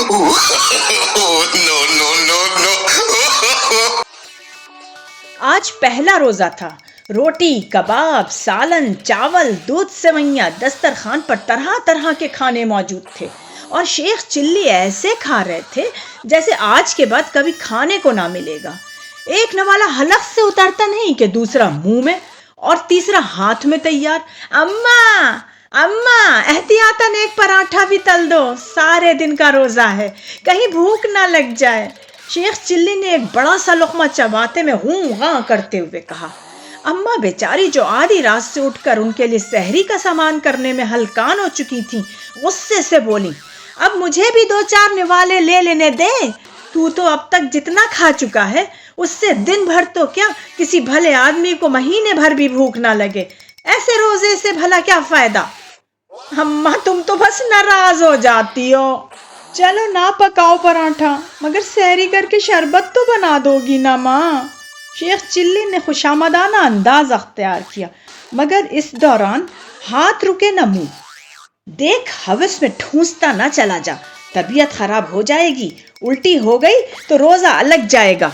No, no, no, no. آج پہلا روزہ تھا. روٹی، کباب، سالن، چاول، دودھ سوئیاں، دسترخوان پر طرح طرح کے کھانے موجود تھے اور شیخ چلی ایسے کھا رہے تھے جیسے آج کے بعد کبھی کھانے کو نہ ملے گا. ایک نوالا حلق سے اترتا نہیں کہ دوسرا منہ میں اور تیسرا ہاتھ میں تیار. اماں اماں احتیاطاً ایک پراٹھا بھی تل دو، سارے دن کا روزہ ہے، کہیں بھوک نہ لگ جائے. شیخ چلی نے ایک بڑا سا لقمہ چباتے میں ہوں ہاں کرتے ہوئے کہا. اماں بیچاری جو آدھی رات سے اٹھ کر ان کے لیے سحری کا سامان کرنے میں ہلکان ہو چکی تھی، غصے سے بولی، اب مجھے بھی 2-4 نوالے لے لینے دے. تو اب تک جتنا کھا چکا ہے اس سے دن بھر تو کیا کسی بھلے آدمی کو مہینے بھر بھی بھوک نہ لگے. ایسے روزے سے بھلا کیا فائدہ؟ اماں تم تو بس ناراض ہو جاتی ہو. چلو نہ پکاؤ پراٹھا، مگر سحری کر کے شربت تو بنا دو گی نا ماں. شیخ چلی نے خوشامدانہ انداز اختیار کیا، مگر اس دوران ہاتھ رکے نہ منہ. دیکھ ہوس میں ٹھونستا نہ چلا جا، طبیعت خراب ہو جائے گی، الٹی ہو گئی تو روزہ الگ جائے گا.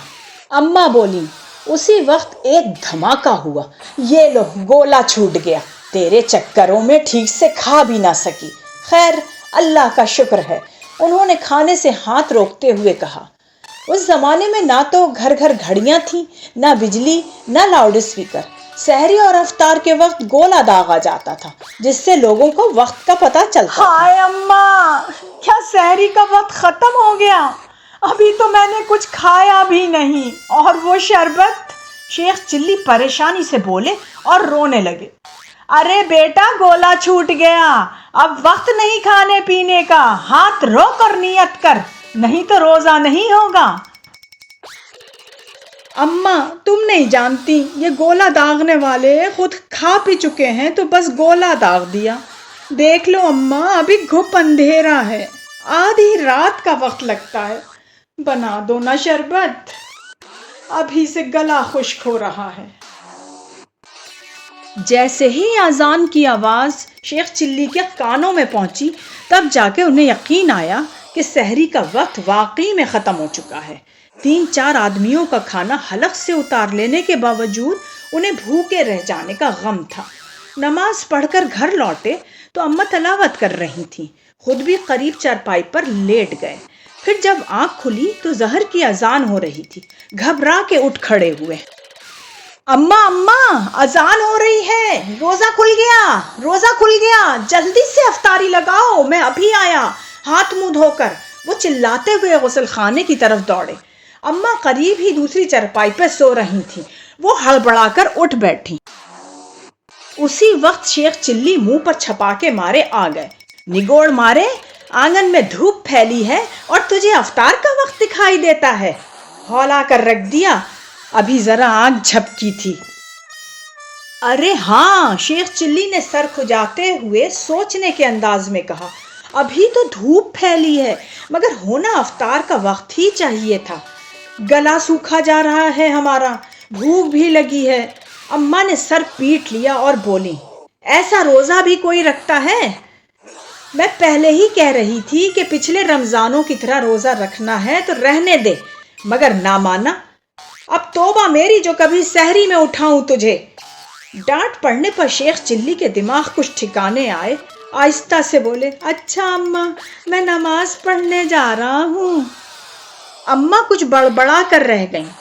اماں بولی. اسی وقت ایک دھماکہ ہوا. یہ لو گولا چھوٹ گیا، تیرے چکروں میں ٹھیک سے کھا بھی نہ سکی. خیر اللہ کا شکر ہے. انہوں نے کھانے سے ہاتھ روکتے ہوئے کہا. اس زمانے میں نہ تو گھر گھر گھڑیاں تھیں، نہ بجلی، نہ لاؤڈ اسپیکر. سحری اور افطار کے وقت گولا داغا جاتا تھا جس سے لوگوں کو وقت کا پتہ چلتا تھا. ہائے اماں، کیا سحری کا وقت ختم ہو گیا؟ ابھی تو میں نے کچھ کھایا بھی نہیں، اور وہ شربت. شیخ چلی پریشانی سے بولے اور رونے لگے. ارے بیٹا گولا چھوٹ گیا، اب وقت نہیں کھانے پینے کا، ہاتھ روک اور نیت کر، نہیں تو روزہ نہیں ہوگا. اماں تم نہیں جانتی، یہ گولا داغنے والے خود کھا پی چکے ہیں تو بس گولا داغ دیا. دیکھ لو اماں، ابھی گھپ اندھیرا ہے، آدھی رات کا وقت لگتا ہے، بنا دو نا شربت، ابھی سے گلا خشک ہو رہا ہے. جیسے ہی اذان کی آواز شیخ چلی کے کانوں میں پہنچی تب جا کے انہیں یقین آیا کہ سحری کا وقت واقعی میں ختم ہو چکا ہے. 3-4 آدمیوں کا کھانا حلق سے اتار لینے کے باوجود انہیں بھوکے رہ جانے کا غم تھا. نماز پڑھ کر گھر لوٹے تو اماں تلاوت کر رہی تھیں، خود بھی قریب چارپائی پر لیٹ گئے. پھر جب آنکھ کھلی تو ظہر کی اذان ہو رہی تھی. گھبرا کے اٹھ کھڑے ہوئے. اماں اذان ہو رہی ہے، روزہ کھل گیا، روزہ کھل گیا، جلدی سے افطاری لگاؤ، میں ابھی آیا، ہاتھ منہ دھو کر. وہ چلاتے ہوئے غسل خانے کی طرف دوڑے. اماں قریب ہی دوسری چارپائی پہ سو رہی تھیں. وہ ہڑبڑا کر اٹھ بیٹھی. اسی وقت شیخ چلی منہ پر چھپاکے مارے آ گئے. نگوڑ مارے، آنگن میں دھوپ پھیلی ہے اور تجھے افطار کا وقت دکھائی دیتا ہے؟ ہولا کر رکھ دیا، ابھی ذرا آنکھ جھپکی تھی. ارے ہاں، شیخ چلی نے سر کھجاتے ہوئے سوچنے کے انداز میں کہا. ابھی تو دھوپ پھیلی ہے، مگر ہونا افطار کا وقت ہی چاہیے تھا. گلا سوکھا جا رہا ہے ہمارا، بھوک بھی لگی ہے. اماں نے سر پیٹ لیا اور بولی. ایسا روزہ بھی کوئی رکھتا ہے؟ میں پہلے ہی کہہ رہی تھی کہ پچھلے رمضانوں کی طرح روزہ رکھنا ہے تو رہنے دے، مگر نہ مانا. اب توبہ میری جو کبھی سحری میں اٹھاؤں تجھے. ڈانٹ پڑنے پر شیخ چلی کے دماغ کچھ ٹھکانے آئے. آہستہ سے بولے. اچھا اماں، میں نماز پڑھنے جا رہا ہوں. اماں کچھ بڑبڑا کر رہ گئیں.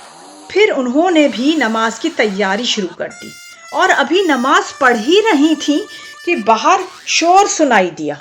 پھر انہوں نے بھی نماز کی تیاری شروع کر دی اور ابھی نماز پڑھ ہی رہی تھیں کہ باہر شور سنائی دیا.